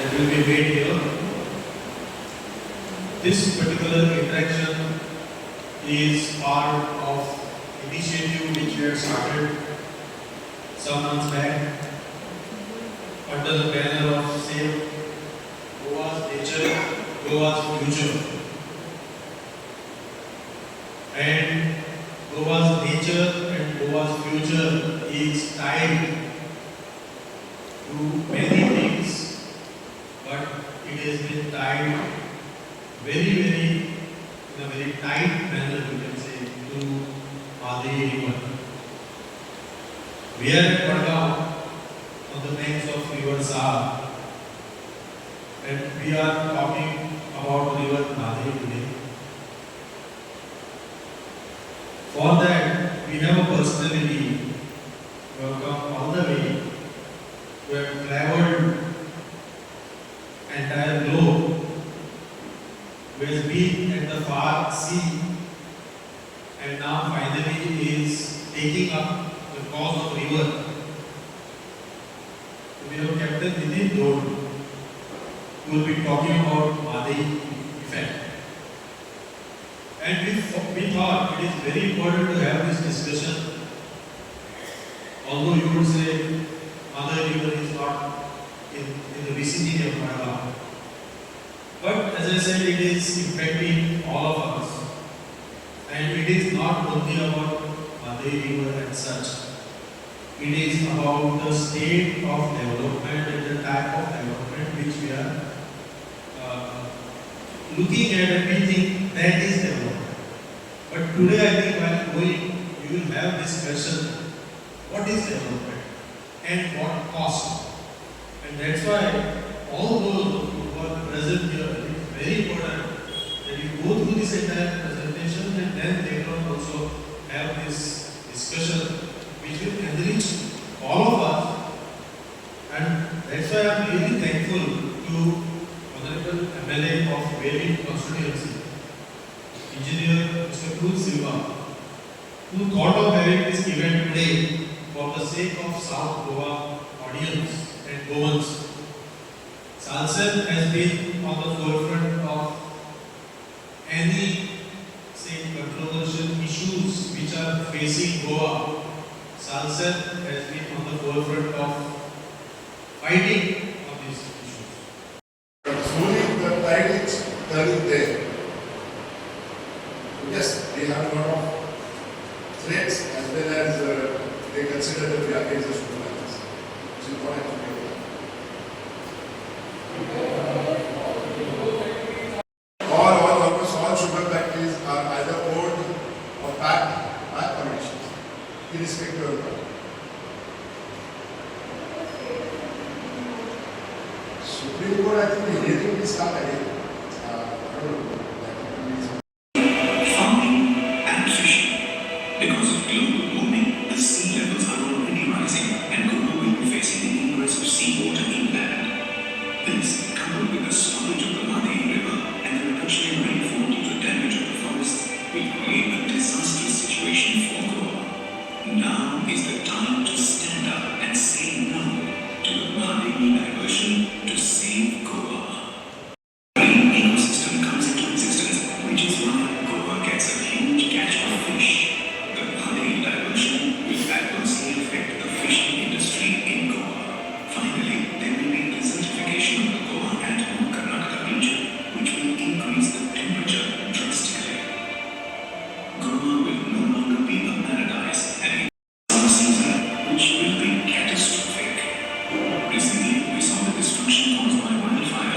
that will be made here. This particular interaction is part of initiative which we have started some months back under the banner of Save Goa's Nature, Goa's Future. And Goa's nature and Goa's future is tied to many things, but it has been tied in a very tight manner, you can say, to Madhi River. We are at Vadgaon on the banks of River Saar, and we are talking about River Madhi today. For that, we have a personality who have come all the way, who have traveled entire globe, who has been at the far sea, and now finally is taking up the cause of river. We have Captain Nitin Dod, who will be talking about Madhi effect. And we thought it is very important to have this discussion. Although you would say Madhi river is not in the vicinity of Vadgaon. But as I said, it is impacting all of us. And it is not only about Madhi river as such. It is about the state of development and the type of development which we are looking at, and we think that is development. But today I think while going, you will have this question, what is development and what cost? And that's why all those who are present here, it is very important that you go through this entire presentation and then later on also have this discussion which will enrich all of us. And that's why I am really thankful to Honorable MLA of Veli constituency, Engineer Mr. Cruz Silva, who thought of having this event today for the sake of South Goa audience and Goans. Salsette has been on the forefront of any, say, controversial issues which are facing Goa. Salsette has been on the forefront of fighting on these issues. But slowly the tide is turning there. Yes, they have a lot of threats as well as they consider that we are against the sugar plants, which is not actually almost all sugar factories are either owned or backed by politicians, irrespective of the Supreme Court, I think the hearing will start again. I don't know. Because of global warming, the sea levels are already rising and Goa will be facing the ingress of seawater inland. This, coupled with the storage of the Madhi River and the reduction in rainfall due to damage of the forests, will create a disastrous situation for Goa. Now is the time to stand up and say no to the Madhi diversion to save Goa. Marine ecosystem comes into existence, which is why Goa gets a huge catch of fish. The Madhi diversion will adversely affect the fishing industry in Goa. Finally, there will be desertification of the Goa and Karnataka region, which will increase the temperature drastically. Goa will no longer be a paradise and a season which will be catastrophic. Recently, we saw the destruction caused by wildfire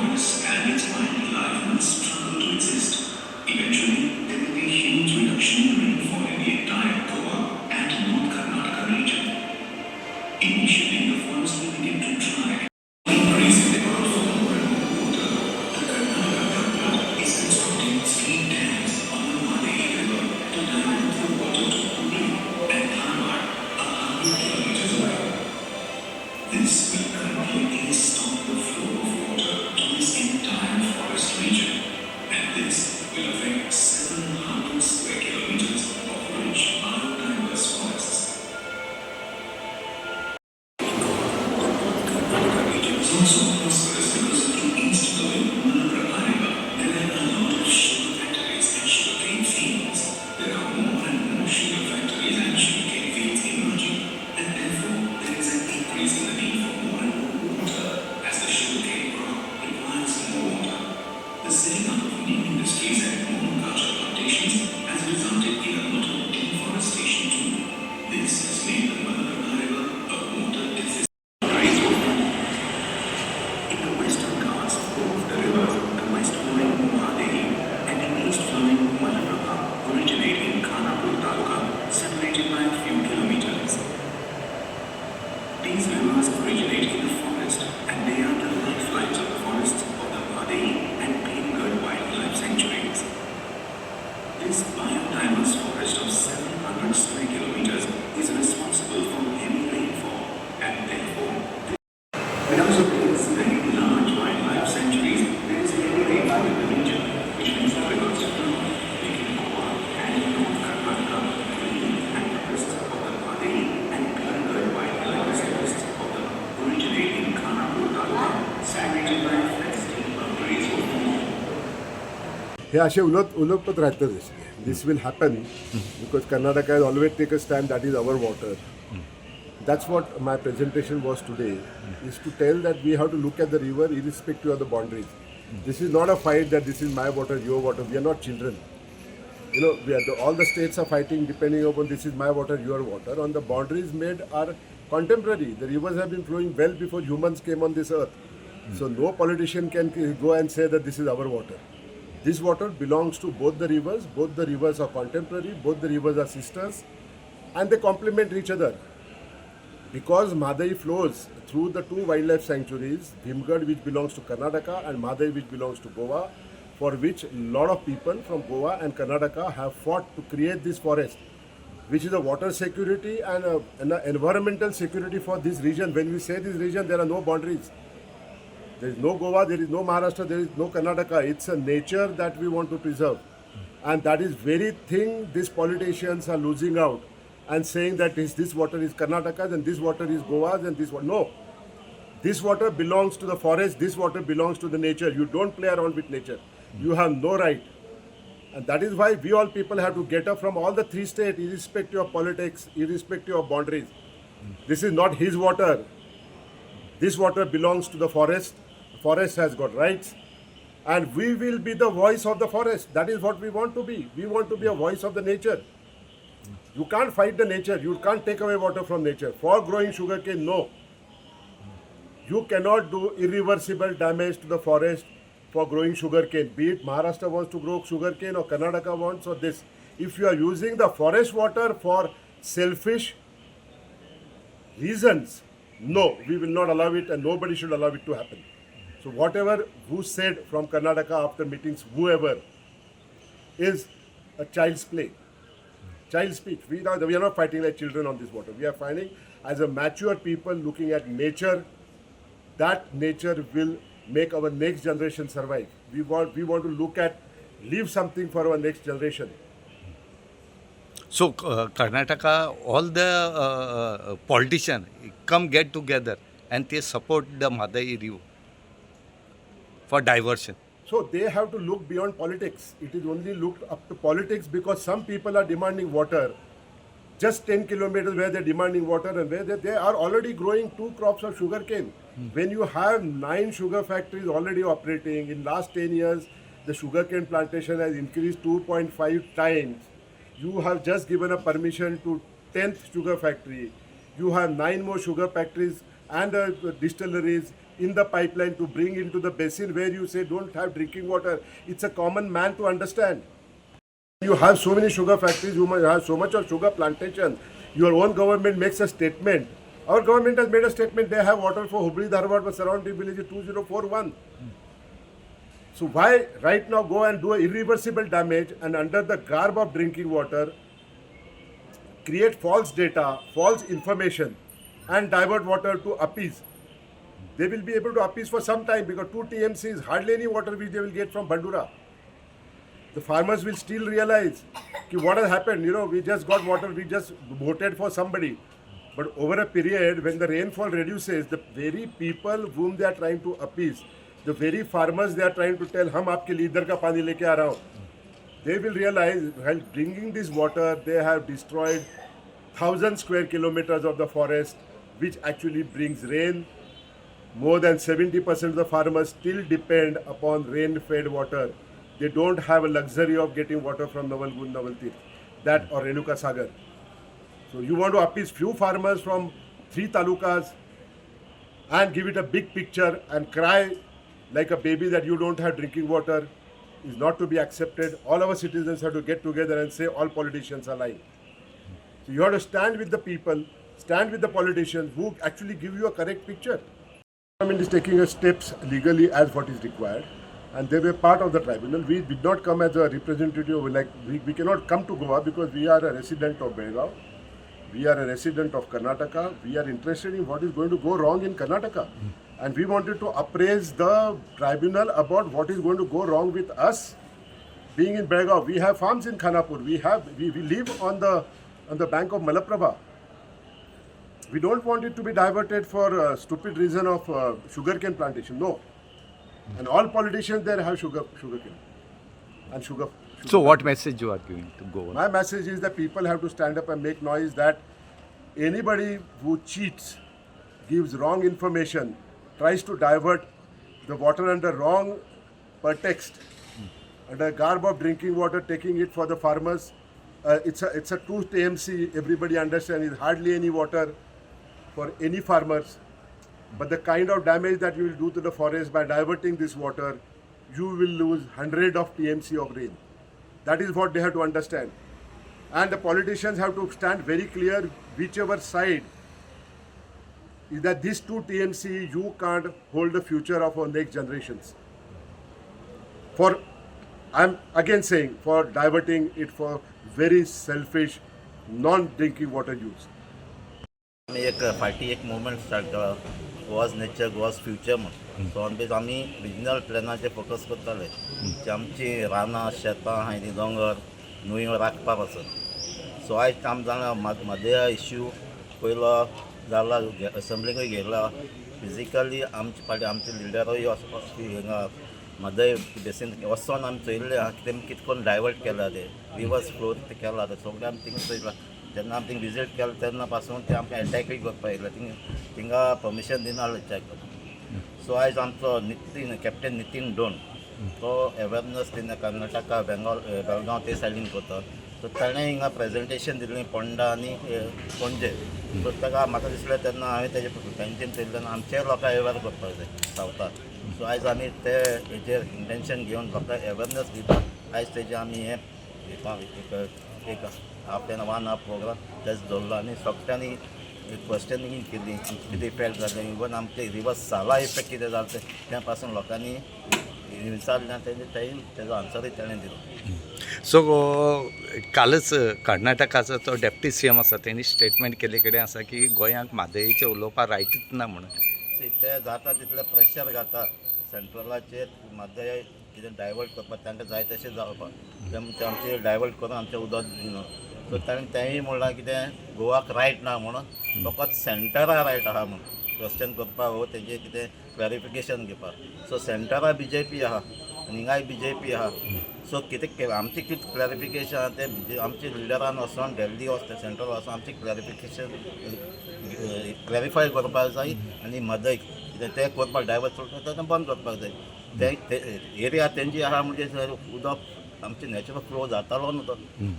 forests and its wildlife will struggle to exist. Eventually, there will be a huge reduction in rainfall in the entire Goa and North Karnataka region. Initially, the forest will begin to dry, increasing the demand for more and more water. The Karnataka government is constructing 3 dams on the Madevi River to divert the water to Puri and Dharwad, 100 kilometers away. This will completely stop the flow of water to this entire forest region, and this will affect 700 square kilometers of rich biodiverse forests. Karnataka region is also prosperous because of the east flowing Malaprabha River. There are a lot of sugar factories and sugarcane fields. There are more and more sugar factories and sugarcane fields emerging, and therefore there is an increase in the need for more and more water as the sugarcane crop requires more water. The setting up of new industries and monoculture plantations has resulted in a lot of deforestation too. This has made the Malaprabha River a water deficit. In the western Ghats, both the rivers, the west flowing Madevi and the east flowing Malaprabha, originate in Khanapur Taluka, separated by a few kilometers. These rivers originate in the forest, and they are the lifelines of the forests of the Madevi and Bhimgad wildlife sanctuaries. This biodiverse forest of 700 square kilometers is responsible for heavy rainfall, and therefore, because of these very large wildlife sanctuaries, there is heavy rainfall in the region, which means the rivers flow, making Goa and North Karnataka green and the rest of the Madevi and Bhimgad wildlife forests of the originate in Khanapur Taluka, separated by 15 boundaries of law. हे असे उलटपत राहतात basically. This will happen because Karnataka has always taken a stand that is our water. That's what my presentation was today, is to tell that we have to look at the river irrespective of the boundaries. This is not a fight that this is my water, your water. We are not children. You know, all the states are fighting depending upon this is my water, your water. On the boundaries made are contemporary. The rivers have been flowing well before humans came on this earth. So no politician can go and say that this is our water. This water belongs to both the rivers. Both the rivers are contemporary. Both the rivers are sisters, and they complement each other. Because Madevi flows through the 2 wildlife sanctuaries, Bhimgad, which belongs to Karnataka, and Madevi, which belongs to Goa, for which a lot of people from Goa and Karnataka have fought to create this forest, which is a water security and an environmental security for this region. When we say this region, there are no boundaries. There is no Goa, there is no Maharashtra, there is no Karnataka. It's a nature that we want to preserve. And that is very thing these politicians are losing out and saying that this water is Karnataka's and this water is Goa's and this water. No. This water belongs to the forest, this water belongs to the nature. You don't play around with nature. You have no right. And that is why we all people have to get up from all the 3 states, irrespective of politics, irrespective of boundaries. This is not his water. This water belongs to the forest. The forest has got rights. And we will be the voice of the forest. That is what we want to be. We want to be a voice of the nature. You can't fight the nature. You can't take away water from nature. For growing sugarcane, no. You cannot do irreversible damage to the forest for growing sugarcane. Be it Maharashtra wants to grow sugarcane or Karnataka wants or this. If you are using the forest water for selfish reasons, no, we will not allow it and nobody should allow it to happen. So whatever who said from Karnataka after meetings, whoever, is a child's play. Child's speech. We are not fighting like children on this water. We are fighting as a mature people looking at nature. That nature will make our next generation survive. We want to leave something for our next generation. So Karnataka, all the politicians come get together and they support the Madevi River for diversion. So they have to look beyond politics. It is only looked up to politics because some people are demanding water. Just 10 kilometers where they're demanding water and where they are already growing 2 crops of sugarcane. When you have 9 sugar factories already operating, in last 10 years, the sugarcane plantation has increased 2.5 times. You have just given a permission to 10th sugar factory. You have 9 more sugar factories and distilleries in the pipeline to bring into the basin where you say don't have drinking water. It's a common man to understand. You have so many sugar factories, you have so much of sugar plantation. Your own government makes a statement. Our government has made a statement, they have water for Hubli, Dharwad, but surrounding villages 2041. So why right now go and do irreversible damage and under the garb of drinking water, create false data, false information and divert water to appease? They will be able to appease for some time because 2 TMC is hardly any water which they will get from Bandura. The farmers will still realize what has happened. We just got water, we just voted for somebody. But over a period, when the rainfall reduces, the very people whom they are trying to appease, the very farmers they are trying to tell, "Hum aapke liye idhar ka pani leke aa raha hu," they will realize while bringing this water, they have destroyed 1,000 square kilometers of the forest, which actually brings rain. More than 70% of the farmers still depend upon rain-fed water. They don't have a luxury of getting water from Naval Gund, Naval Tirth, that or Renuka Sagar. So you want to appease few farmers from 3 talukas and give it a big picture and cry like a baby that you don't have drinking water is not to be accepted. All our citizens have to get together and say all politicians are lying. So you have to stand with the people, stand with the politicians who actually give you a correct picture. The government is taking steps legally as what is required, and they were part of the tribunal. We did not come as a representative, we cannot come to Goa because we are a resident of Belgaum. We are a resident of Karnataka. We are interested in what is going to go wrong in Karnataka. And we wanted to appraise the tribunal about what is going to go wrong with us being in Belgaum. We have farms in Khanapur. We live on the bank of Malaprabha. We don't want it to be diverted for a stupid reason of sugarcane plantation. No. And all politicians there have sugarcane and sugar. So what message you are giving to Goa? My message is that people have to stand up and make noise that anybody who cheats, gives wrong information, tries to divert the water under wrong pretext, under garb of drinking water, taking it for the farmers. It's a 2 TMC, everybody understands, is hardly any water for any farmers. But the kind of damage that you will do to the forest by diverting this water, you will lose 100 of TMC of rain. That is what they have to understand. And the politicians have to stand very clear, whichever side, is that this 2 TMC, you can't hold the future of our next generations. I'm again saying, for diverting it for very selfish, non-drinking water use. आम्ही एक movement start केला, Goa's nature Goa's future म्हणून. So on beige आमी regional प्लॅनाचेर focus करताले की आमची रानां शेतां आहाय ती दोंगर न्हंयो राखपाक वचत. सो आयज आमी जाणा मध्या इश्यू पयलो जाला, असेंब्लीकूय गेला. फिजिकली आमचे फाटीं आमचे लिडरूय हिंगा मदय बेसीन वचोन आमी चोयल्ले आहा की तेमी कितें करून डायवर्ट केला ते रिवर्स फ्लो केला ते सगळें आमी थिंगा चोयलां. जेन्ना आमी थिंगा विजीट केलें तेन्ना पासून ते आमकां अटॅकूय करपाक येयले, थिंगा परमिशन दिनासलें चॅक करपाक. सो आयज आमचो कॅप्टन नितीन डोन तो अवेरनस तेन्ना कर्नाटका बेळगांव ते सायडीन करता. सो ताणें हिंगा प्रेजेंटेशन दिल्लें पोंडा आनी पणजे. सो ताका म्हाका दिसलें तेन्ना हांवें तेंच्यान चयल्ल्यान आमच्या लोकांक अवेर करपाक जाय सावथाक. सो आयज आमी ते हेजेर इंटेंशन घेवन लोकांक अवेरनस दिता. आयज तेजें आमी एक हाफ एन 1 हाफ प्रोग्राम तेच दवरलो आनी सोगत्यांनी क्वेश्चनिंग केली कितें इफेक्ट जालें. इवन आमचे रिवर्स साला इफेक्ट कितें जालें त्या पासून लोकांनी विचारलें तेजो आन्सरूय ताणें दिलो. सो कालच कर्नाटकाचो तो डेप्टी CM आसा तेणी स्टेटमेंट केले कडेन आसा की गोंयांक म्हादईचें उलोवपाक रायटूच ना म्हणून. ते जाता तितलें प्रेशर घाता सेंट्रलाचेर म्हादय कितें डायवर्ट करपाक तांकां जाय तशें जावपाक. ते आमचे डायवर्ट करून आमचें उदक दिना. सो ताणें तेंय म्हणलां कितें गोवाक रायट ना म्हणून, फकत सेंटराक रायट आहा म्हणून क्वेश्चन करपाक वो तेजें कितें क्लॅरिफिकेशन घेवपाक. सो सेंटराक BJP आहा आनी हिंगाय BJP आहा. सो कितें आमचें कितें क्लॅरिफिकेशन आहा तें आमच्या लिडरान वचोन दिल्ली वचता सेंट्रल वचोन आमचें क्लॅरिफिकेशन क्लॅरिफाय करपाक जाय आनी मदय कितें तें करपाक डायवर्ट करता तें बंद करपाक जाय. ते एरिया तेंची आहा म्हणजे थंय उदक आमचे नॅचरल फ्लो जातालो न्हू तो.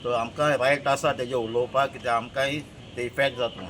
सो आमकां रायट आसा तेजें उलोवपाक कित्याक आमकांय ते इफेक्ट जाता.